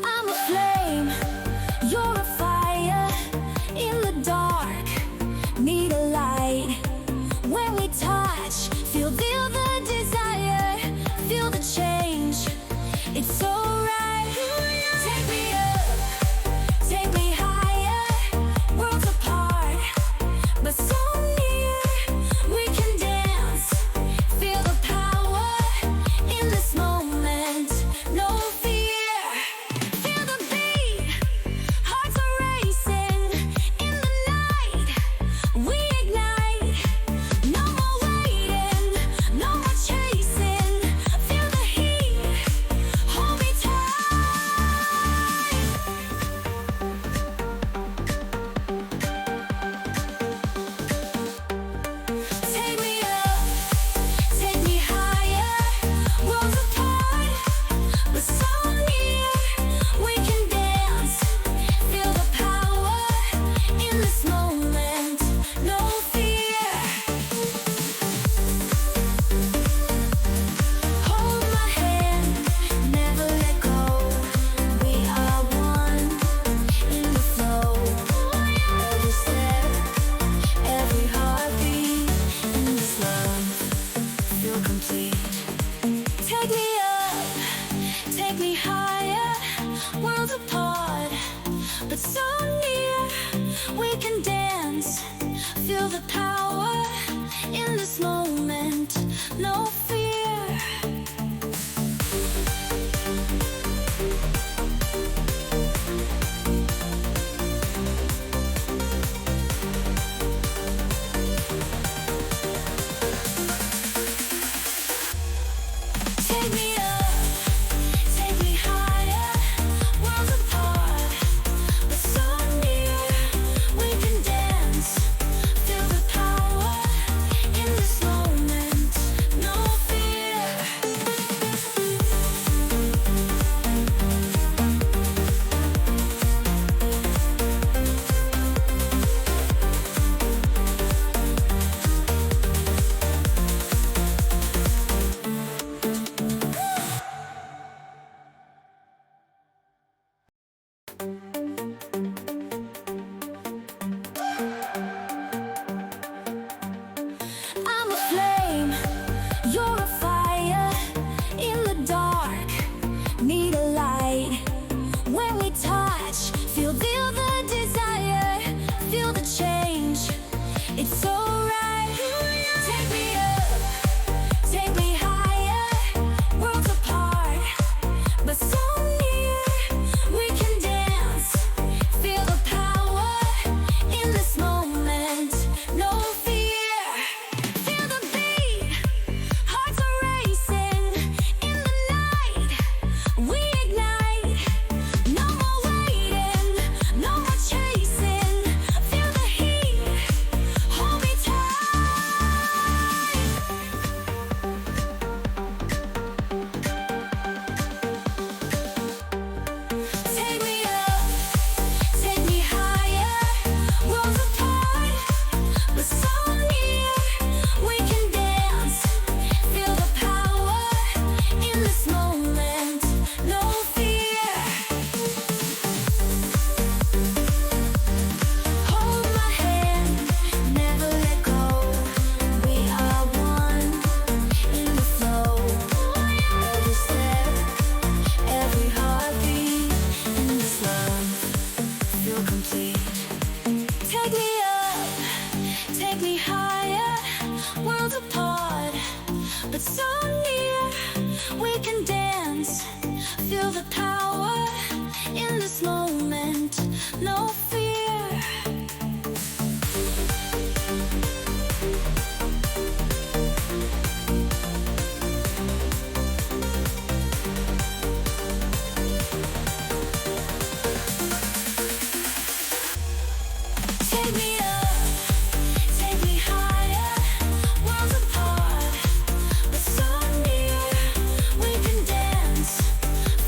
I'm a flame, you're a fire. In the dark, need a light. When we touch, feel the desire, feel the change. It's alright. Take me up, take me higher. Worlds apart, but so near. We can dance, feel the power in this moment. No fear, feel the beat. Hearts are racing in the night. We ignite. No more waiting, no more chasing. Feel the heat, hold me tight. Take me up, take me higher. Worlds apart, but so near. We can dance, feel the power in this moment. No fear. Hold my hand, never let go. We are one in the flow. Every step, every heartbeat in this love, feel complete. Take me up, take me higher. Worlds apart, but so near. We can dance, feel the power in this moment. No fear. Take me up, take me higher. Worlds apart, but so near. We can dance, feel the power in this moment. No fear. I'm a flame, you're a fire. In the dark, need a light. When we touch, feel the desire, feel the change. It's alright. Take me up, take me higher. Worlds apart, but so near. We can dance, feel the power in this moment. No fear, feel the beat. Hearts are racing in the night. We ignite. No more waiting, no more chasing. Feel the heat, hold me tight. Take me up, take me higher. Worlds apart, but so near. We can dance, feel the power in this moment. No fear. Hold my hand, never let go. We are one in the flow. Every step, every heartbeat in this love, feel complete. Take me up, take me higher. Worlds apart, but so near. We can dance, feel the power